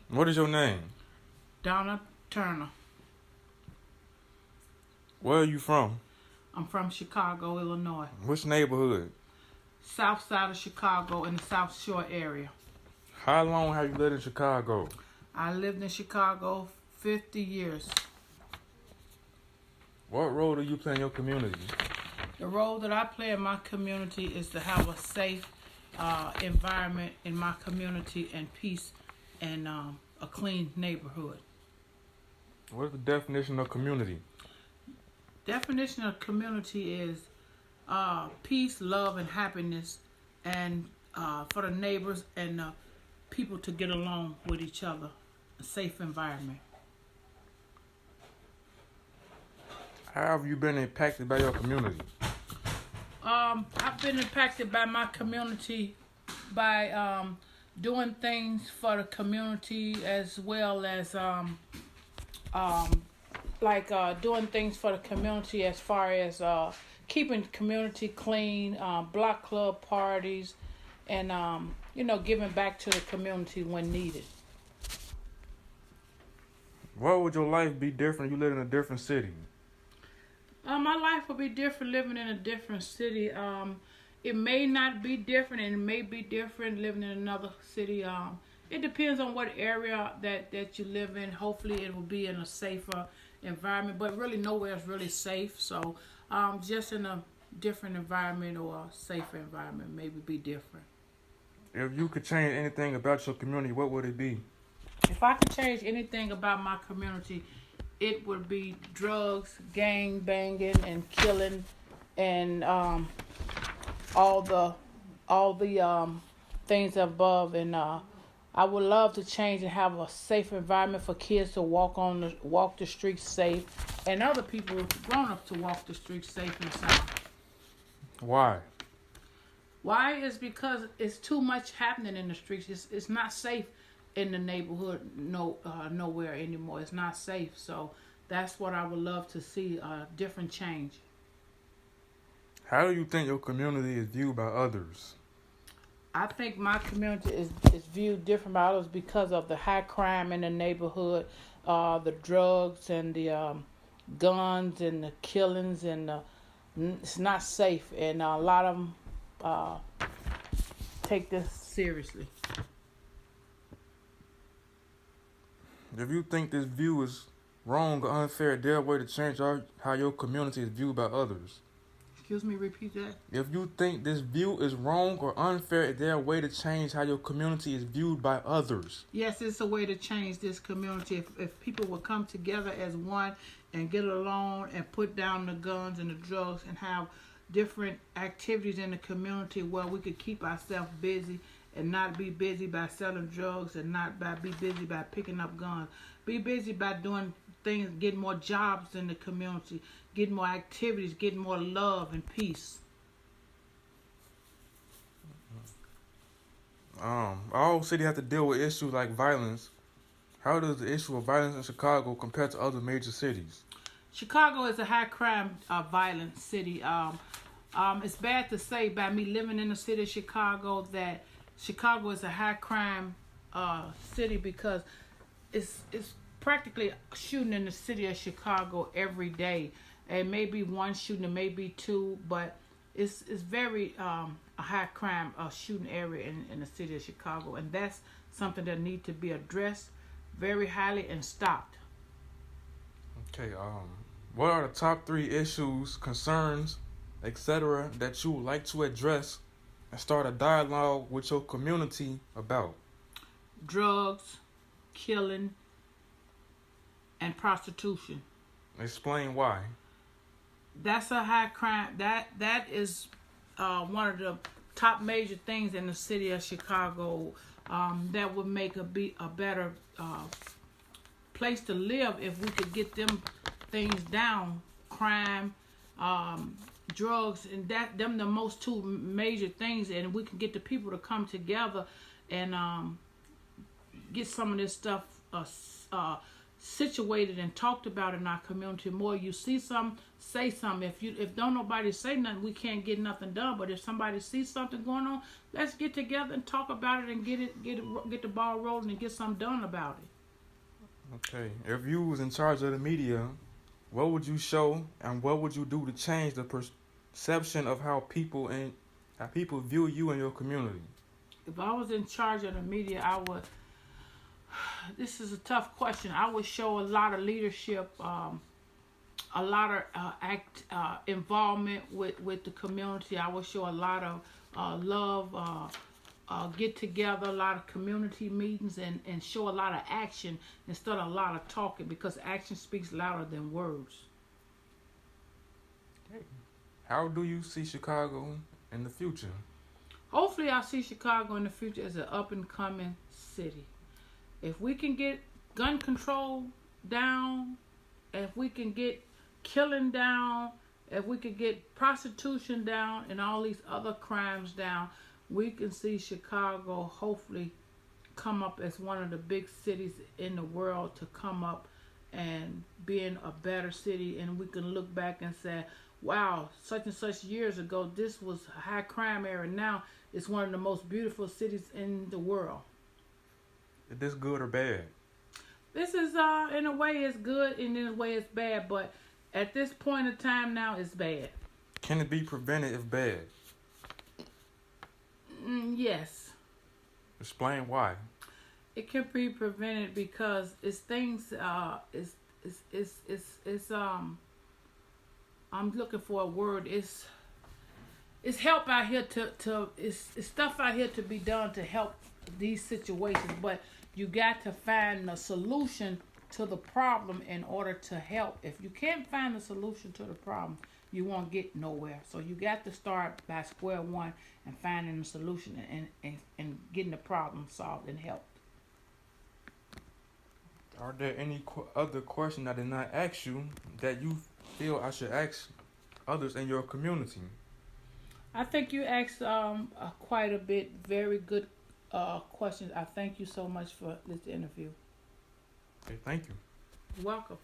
What is your name? Donna Turner. Where are you from? I'm from Chicago, Illinois. Which neighborhood? South side of Chicago in the South Shore area. How long have you lived in Chicago? I lived in Chicago 50 years. What role do you play in your community? The role that I play in my community is to have a safe environment in my community and peace and a clean neighborhood. What is the definition of community? Definition of community is peace, love, and happiness, and for the neighbors and people to get along with each other. A safe environment. How have you been impacted by your community? I've been impacted by my community by doing things for the community as well as doing things for the community as far as keeping the community clean, block club parties, and giving back to the community when needed. What would your life be different if you lived in a different city? My life would be different living in a different city. It may not be different, and it may be different living in another city. It depends on what area that you live in. Hopefully, it will be in a safer environment, but really nowhere is really safe. So, just in a different environment or a safer environment, maybe be different. If you could change anything about your community, what would it be? If I could change anything about my community, it would be drugs, gang banging, and killing, and all the things above. And I would love to change and have a safe environment for kids to walk the streets safe, and other people, grown ups, to walk the streets safe and sound. Why? Why is because it's too much happening in the streets. It's not safe in the neighborhood nowhere anymore. It's not safe. So that's what I would love to see, a different change. How do you think your community is viewed by others? I think my community is viewed different by others because of the high crime in the neighborhood, the drugs and the guns and the killings, and it's not safe, and a lot of them take this seriously. If you think this view is wrong or unfair, is there a way to change how your community is viewed by others? Excuse me, repeat that. If you think this view is wrong or unfair, is there a way to change how your community is viewed by others? Yes, it's a way to change this community. If people would come together as one and get along and put down the guns and the drugs and have different activities in the community where we could keep ourselves busy and not be busy by selling drugs and not be busy by picking up guns. Be busy by doing things, getting more jobs in the community, getting more activities, getting more love and peace. All cities have to deal with issues like violence. How does the issue of violence in Chicago compare to other major cities? Chicago is a high crime, violent city. It's bad to say by me living in the city of Chicago that Chicago is a high crime city because it's practically shooting in the city of Chicago every day. It may be one shooting, it may be two, but it's very a high crime shooting area in the city of Chicago, and that's something that needs to be addressed very highly and stopped. Okay, what are the top 3 issues, concerns, etc. that you would like to address and start a dialogue with your community about? Drugs, killing, and prostitution. Explain why. That's a high crime. That is one of the top major things in the city of Chicago. That would make a better place to live if we could get them things down. Crime, drugs, and them the most 2 major things, and we can get the people to come together and get some of this stuff situated and talked about in our community more. You see something, say something. If don't nobody say nothing, we can't get nothing done. But if somebody sees something going on, let's get together and talk about it and get the ball rolling and get something done about it. Okay. If you was in charge of the media, what would you show and what would you do to change the perception of how people view you and your community? If I was in charge of the media, I would. This is a tough question. I would show a lot of leadership, a lot of involvement with the community. I would show a lot of love, get together, a lot of community meetings, and show a lot of action instead of a lot of talking, because action speaks louder than words. How do you see Chicago in the future? Hopefully, I see Chicago in the future as an up-and-coming city. If we can get gun control down, if we can get killing down, if we can get prostitution down and all these other crimes down, we can see Chicago hopefully come up as one of the big cities in the world to come up and being a better city. And we can look back and say, wow, such and such years ago, this was a high crime area. Now it's one of the most beautiful cities in the world. Is this good or bad? This is, in a way, it's good, and in a way, it's bad. But at this point in time now, it's bad. Can it be prevented if bad? Yes. Explain why. It can be prevented because it's things. I'm looking for a word. It's help out here it's stuff out here to be done to help these situations, but you got to find a solution to the problem in order to help. If you can't find a solution to the problem, you won't get nowhere. So you got to start by square one and finding a solution and getting the problem solved and helped. Are there any other questions I did not ask you that you feel I should ask others in your community? I think you asked quite a bit very good questions. I thank you so much for this interview. Okay, thank you. You're welcome.